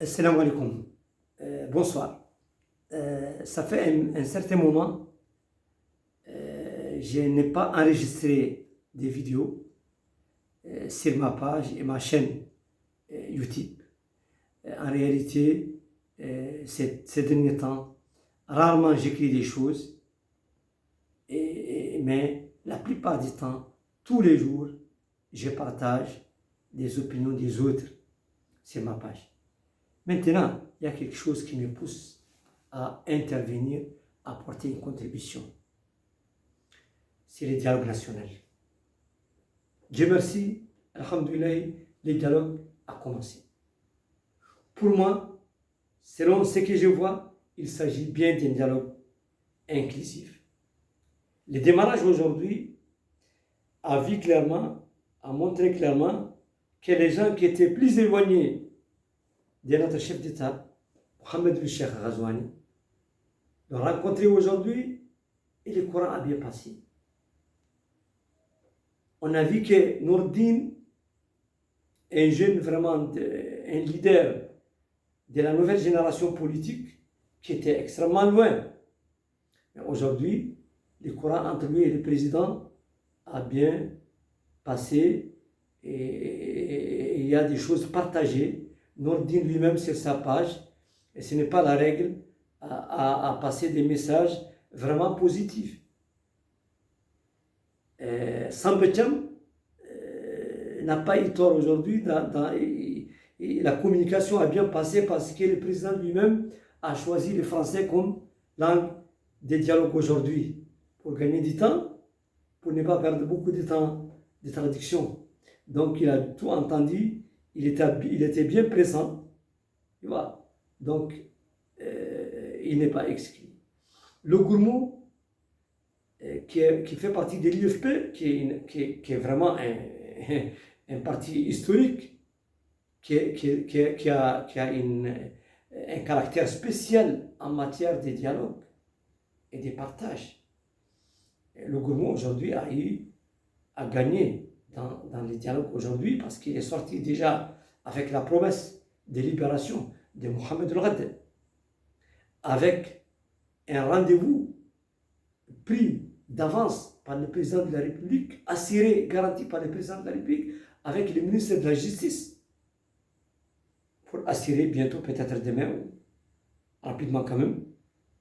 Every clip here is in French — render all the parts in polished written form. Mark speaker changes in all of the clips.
Speaker 1: Assalamu alaikum. Bonsoir. Ça fait un certain moment, je n'ai pas enregistré des vidéos sur ma page et ma chaîne YouTube. En réalité, ces derniers temps, rarement j'écris des choses, mais la plupart du temps, tous les jours, je partage des opinions des autres sur ma page. Maintenant, il y a quelque chose qui me pousse à intervenir, à apporter une contribution. C'est le dialogue national. Dieu merci, alhamdoulilah, le dialogue a commencé. Pour moi, selon ce que je vois, il s'agit bien d'un dialogue inclusif. Le démarrage aujourd'hui a vu clairement, a montré clairement que les gens qui étaient plus éloignés de notre chef d'État, Mohamed El Cheikh Ghazouani, l'ont rencontré aujourd'hui et le Coran a bien passé. On a vu que Nourdine, un jeune vraiment, un leader de la nouvelle génération politique, qui était extrêmement loin. Mais aujourd'hui, le Coran entre lui et le président a bien passé et il y a des choses partagées. Nourdine lui-même sur sa page, et ce n'est pas la règle, à passer des messages vraiment positifs. Sambetiam n'a pas eu tort aujourd'hui, la communication a bien passé parce que le président lui-même a choisi le français comme langue de dialogue aujourd'hui, pour gagner du temps, pour ne pas perdre beaucoup de temps de traduction. Donc il a tout entendu, il était bien présent, tu vois. Donc il n'est pas exclu. Le Gourmou, qui fait partie de l'IFP, qui est vraiment un parti historique, qui a un caractère spécial en matière de dialogue et de partage. Le Gourmou aujourd'hui a gagné dans les dialogues aujourd'hui parce qu'il est sorti déjà avec la promesse de libération de Mohamed El Ghadde, avec un rendez-vous pris d'avance par le président de la République, assuré, garanti par le président de la République, avec le ministre de la Justice, pour assurer bientôt, peut-être demain, ou rapidement quand même,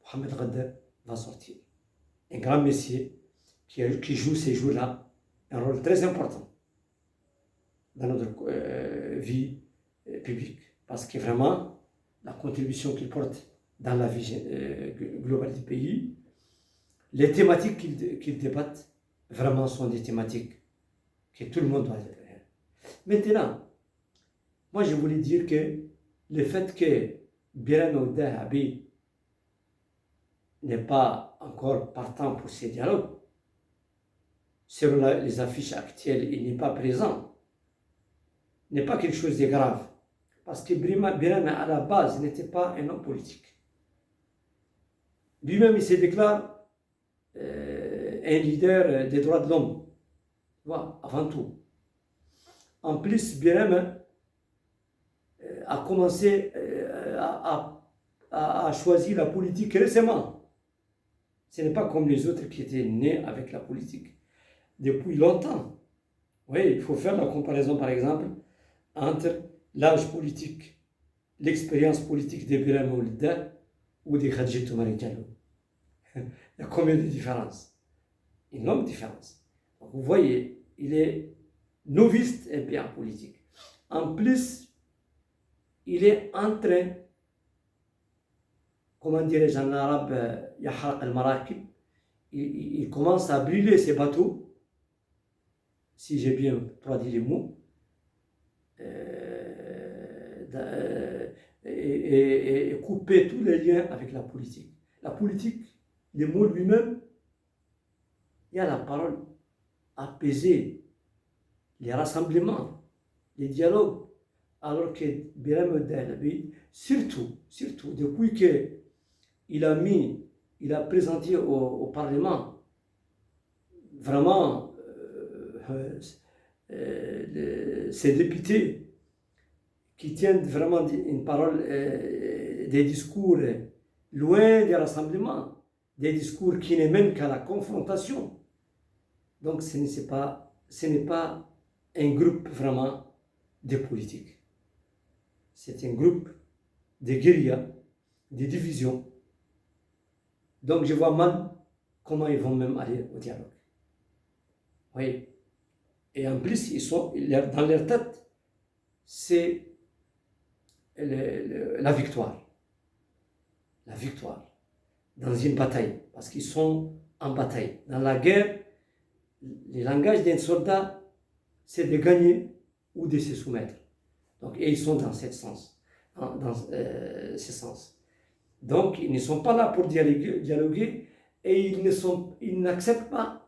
Speaker 1: Mohamed El Ghadde va sortir. Un grand messier qui joue ces jours-là un rôle très important dans notre vie publique, parce que vraiment, la contribution qu'il porte dans la vie globale du pays, les thématiques qu'ils débattent, vraiment sont des thématiques que tout le monde doit faire. Maintenant, moi je voulais dire que le fait que Biran Oudah Habib n'est pas encore partant pour ces dialogues, selon les affiches actuelles, il n'est pas présent, n'est pas quelque chose de grave. Parce que Biran, à la base, n'était pas un homme politique. Lui-même, il se déclare un leader des droits de l'homme, avant tout. En plus, Biran a commencé à choisir la politique récemment. Ce n'est pas comme les autres qui étaient nés avec la politique depuis longtemps. Oui, il faut faire la comparaison, par exemple, entre l'âge politique, l'expérience politique de Biran Oudah ou de Khadji Toumani Diallo. Il y a combien de différences? Une longue différence. Donc vous voyez, il est novice un peu en politique. En plus, il est en train, comment dirais-je en arabe, Yahar al-Marakib, il commence à brûler ses bateaux, si j'ai bien traduit les mots, et couper tous les liens avec la politique. La politique, le mot lui-même, il y a la parole, apaiser les rassemblements, les dialogues, alors que Biran Oudah Habib, surtout, depuis qu'il a présenté au Parlement vraiment ses députés qui tiennent vraiment une parole, des discours loin des rassemblements, des discours qui ne mènent qu'à la confrontation. Donc ce n'est pas un groupe vraiment de politique. C'est un groupe de guérillas, de divisions. Donc je vois mal comment ils vont même aller au dialogue. Oui. Et en plus, dans leur tête, c'est la victoire. La victoire dans une bataille, parce qu'ils sont en bataille. Dans la guerre, le langage d'un soldat, c'est de gagner ou de se soumettre. Donc, et ils sont dans ce sens. Ce sens. Donc, ils ne sont pas là pour dialoguer et ils n'acceptent pas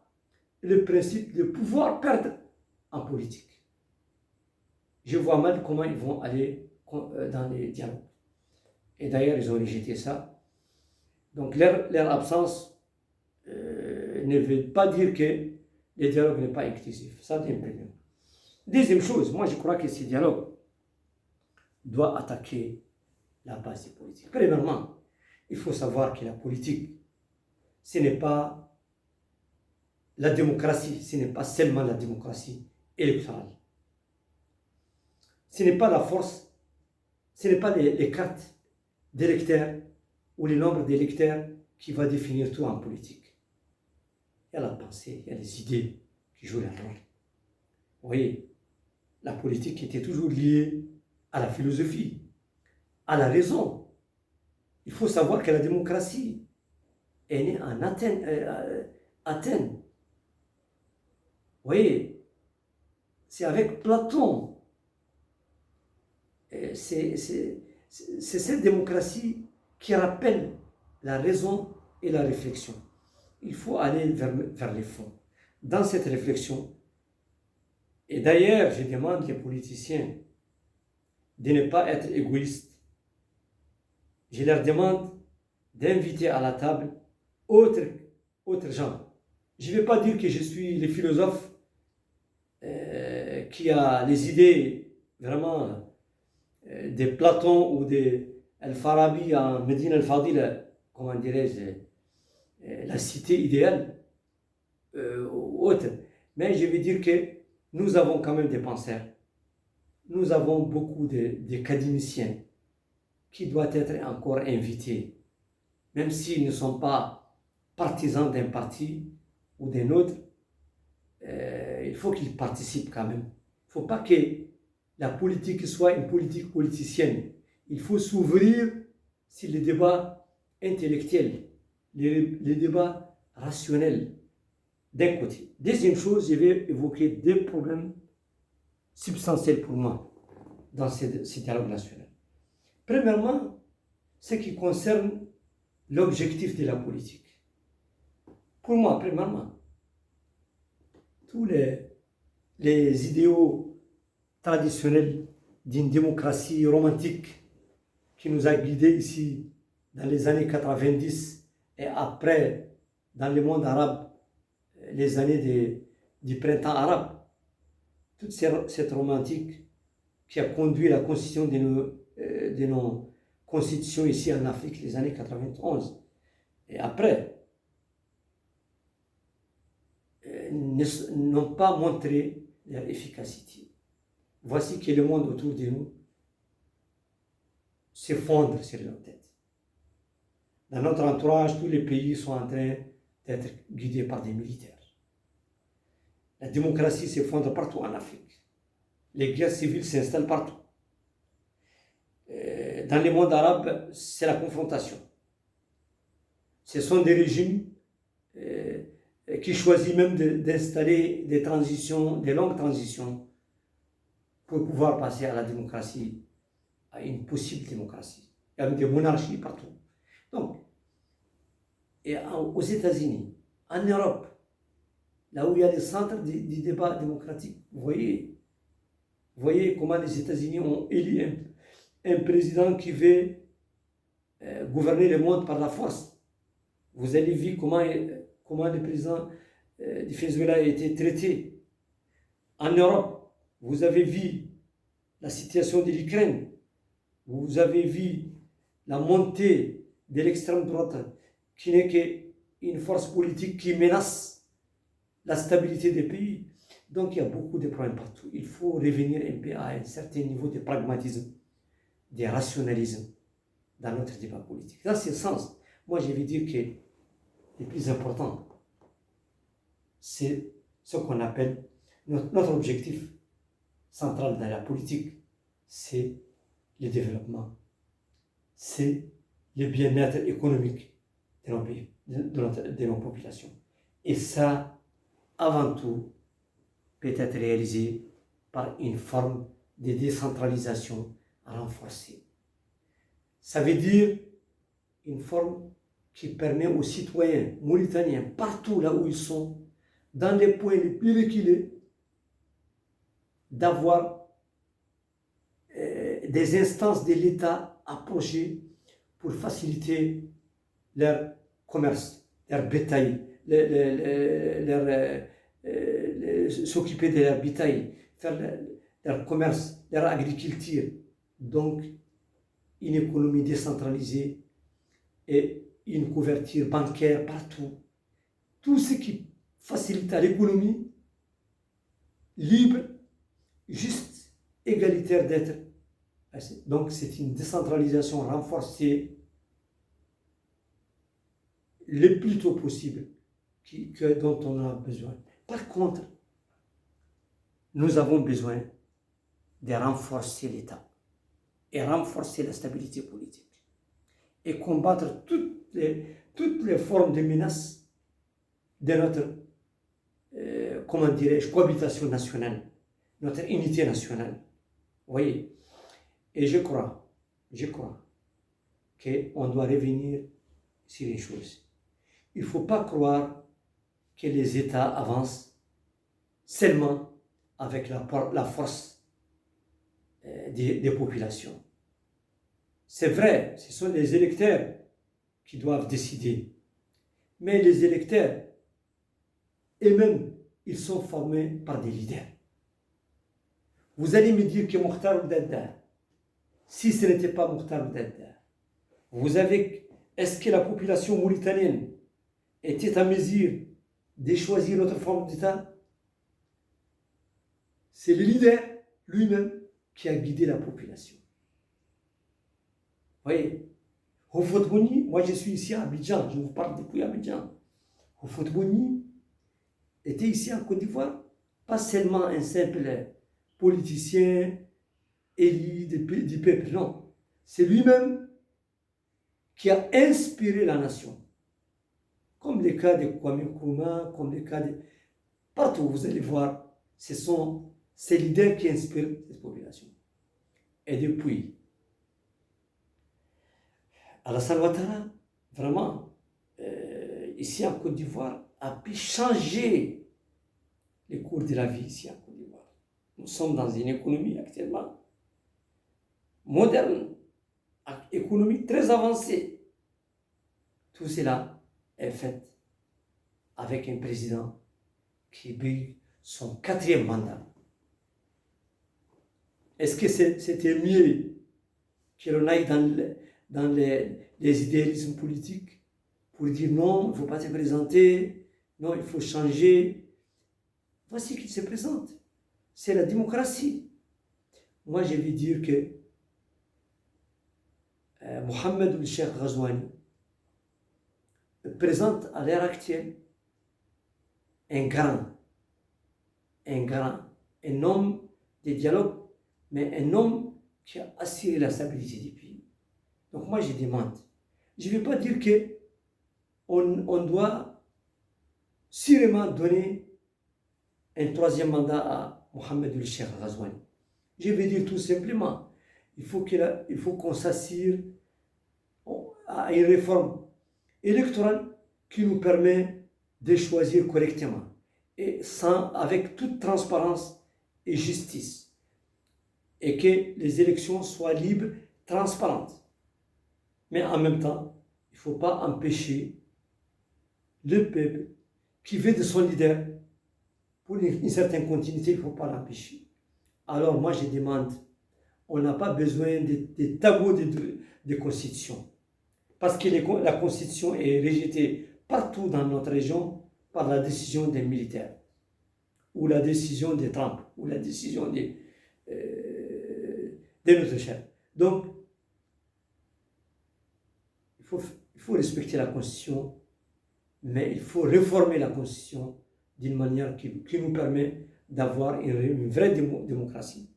Speaker 1: le principe de pouvoir perdre en politique. Je vois mal comment ils vont aller dans les dialogues. Et d'ailleurs, ils ont rejeté ça. Donc, leur absence ne veut pas dire que le dialogue n'est pas inclusif. Ça, c'est un premier. Deuxième chose, moi, je crois que ce dialogue doit attaquer la base des politiques. Premièrement, il faut savoir que la politique, ce n'est pas la démocratie, ce n'est pas seulement la démocratie électorale. Ce n'est pas la force, ce n'est pas les cartes d'électeurs ou le nombre d'électeurs qui va définir tout en politique. Il y a la pensée, il y a les idées qui jouent leur rôle. Vous voyez, la politique était toujours liée à la philosophie, à la raison. Il faut savoir que la démocratie est née en Athènes. Vous voyez, c'est avec Platon. C'est cette démocratie qui rappelle la raison et la réflexion. Il faut aller vers les fonds. Dans cette réflexion, et d'ailleurs, je demande les politiciens de ne pas être égoïstes. Je leur demande d'inviter à la table autres gens. Je ne vais pas dire que je suis le philosophe qui a les idées vraiment de Platon ou de Al-Farabi en Médine al-Fadila, comment dirais-je, la cité idéale, ou autre. Mais je veux dire que nous avons quand même des penseurs. Nous avons beaucoup d'académiciens qui doivent être encore invités, même s'ils ne sont pas partisans d'un parti ou d'un autre. Il faut qu'ils participent quand même. Il ne faut pas que la politique soit une politique politicienne. Il faut s'ouvrir sur les débats intellectuels, les débats rationnels d'un côté. Deuxième chose, je vais évoquer deux problèmes substantiels pour moi dans ce dialogue national. Premièrement, ce qui concerne l'objectif de la politique. Pour moi, premièrement, tous les idéaux traditionnels d'une démocratie romantique qui nous a guidés ici dans les années 90 et après dans le monde arabe, les années du printemps arabe, toute cette romantique qui a conduit la constitution de nos constitutions ici en Afrique, les années 91 et après, n'ont pas montré leur efficacité. Voici que le monde autour de nous s'effondre sur leur tête. Dans notre entourage, tous les pays sont en train d'être guidés par des militaires. La démocratie s'effondre partout en Afrique. Les guerres civiles s'installent partout. Dans le monde arabe, c'est la confrontation. Ce sont des régimes qui choisissent même d'installer des transitions, des longues transitions, pour pouvoir passer à la démocratie, à une possible démocratie. Il y a des monarchies partout. Donc, et aux États-Unis, en Europe, là où il y a les centres du débat démocratique, vous voyez comment les États-Unis ont élu un président qui veut gouverner le monde par la force. Vous avez vu comment le président du Venezuela a été traité. En Europe, vous avez vu la situation de l'Ukraine. Vous avez vu la montée de l'extrême droite, qui n'est qu'une force politique qui menace la stabilité des pays. Donc il y a beaucoup de problèmes partout. Il faut revenir un peu à un certain niveau de pragmatisme, de rationalisme dans notre débat politique. Dans ce sens, moi je vais dire que le plus important, c'est ce qu'on appelle notre objectif central dans la politique, c'est le développement, c'est le bien-être économique de nos pays, de nos populations. Et ça, avant tout, peut être réalisé par une forme de décentralisation renforcée. Ça veut dire une forme qui permet aux citoyens mauritaniens, partout là où ils sont, dans les points les plus reculés, d'avoir des instances de l'État approchées pour faciliter leur commerce, leur bétail, s'occuper de leur bétail, faire leur commerce, leur agriculture. Donc, une économie décentralisée et une couverture bancaire partout. Tout ce qui facilite l'économie libre, juste, égalitaire d'être. Donc, c'est une décentralisation renforcée le plus tôt possible dont on a besoin. Par contre, nous avons besoin de renforcer l'État et renforcer la stabilité politique et combattre toutes les formes de menaces de notre, comment dirais-je, cohabitation nationale, notre unité nationale. Vous voyez? Et je crois qu'on doit revenir sur une chose. Il ne faut pas croire que les États avancent seulement avec la force des populations. C'est vrai, ce sont les électeurs qui doivent décider. Mais les électeurs, eux-mêmes, ils sont formés par des leaders. Vous allez me dire que Mokhtar Ould-Daddah, si ce n'était pas Mokhtar Ould-Daddah, est-ce que la population mauritanienne était en mesure de choisir notre forme d'État? C'est le leader lui-même qui a guidé la population. Vous voyez, Houphouët-Boigny, moi je suis ici à Abidjan, je vous parle depuis Abidjan. Houphouët-Boigny était ici en Côte d'Ivoire, pas seulement un simple politicien élu du peuple, non. C'est lui-même qui a inspiré la nation. Comme les cas de Kwame Nkrumah, comme les cas de... Partout, vous allez voir, ce sont ces leaders qui inspirent cette population. Et depuis, Alassane Ouattara, vraiment, ici en Côte d'Ivoire, a pu changer les cours de la vie ici en Côte d'Ivoire. Nous sommes dans une économie actuellement moderne, économie très avancée. Tout cela est fait avec un président qui brille son 4e mandat. Est-ce que c'était mieux que l'on aille dans les idéalismes politiques pour dire non, il ne faut pas se présenter, non, il faut changer? Voici qu'il se présente. C'est la démocratie. Moi, je vais dire que Mohamed Ould Cheikh Ghazouani présente à l'heure actuelle un homme de dialogue, mais un homme qui a assuré la stabilité du pays. Donc moi je demande, je ne vais pas dire qu'on doit sûrement donner un 3e mandat à Mohamed Ould Cheikh Ghazouani. Je vais dire tout simplement, il faut qu'on s'assure à une réforme électorale qui nous permet de choisir correctement et avec toute transparence et justice, et que les élections soient libres, transparentes. Mais en même temps, il ne faut pas empêcher le peuple qui veut de son leader pour une certaine continuité, il ne faut pas l'empêcher. Alors moi je demande on n'a pas besoin des tabous de constitution. Parce que la constitution est rejetée partout dans notre région par la décision des militaires, ou la décision des Trump, ou la décision de notre chef. Donc, il faut respecter la constitution, mais il faut réformer la constitution d'une manière qui nous permet d'avoir une vraie démocratie,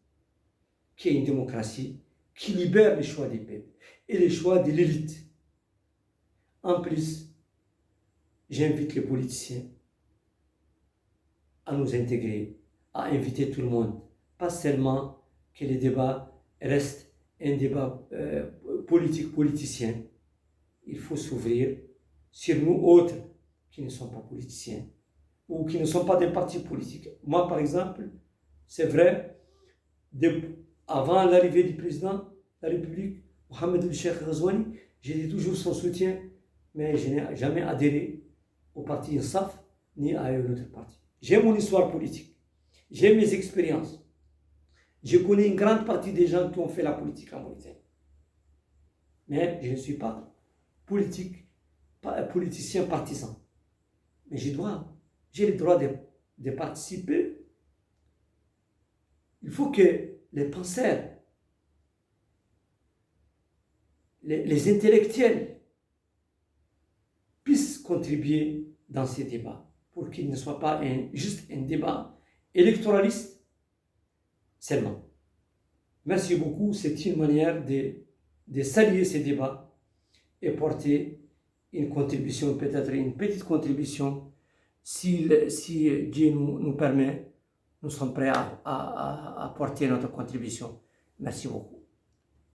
Speaker 1: qui est une démocratie qui libère les choix des peuples et les choix de l'élite. En plus, j'invite les politiciens à nous intégrer, à inviter tout le monde, pas seulement que les débats restent un débat politicien. Il faut s'ouvrir sur nous autres qui ne sont pas politiciens ou qui ne sont pas des partis politiques. Moi, par exemple, c'est vrai, avant l'arrivée du président de la République, Mohamed El-Cheikh Ghazouani, j'ai dit toujours son soutien, mais je n'ai jamais adhéré au parti INSAF ni à un autre parti. J'ai mon histoire politique, j'ai mes expériences. Je connais une grande partie des gens qui ont fait la politique en Mauritanie. Mais je ne suis pas politicien partisan. Mais j'ai le droit de participer. Il faut que les penseurs, les intellectuels puissent contribuer dans ces débats pour qu'il ne soit pas juste un débat électoraliste seulement. Merci beaucoup. C'est une manière de saluer ces débats et porter une contribution, peut-être une petite contribution. Si Dieu nous permet, nous sommes prêts à porter notre contribution. Merci beaucoup.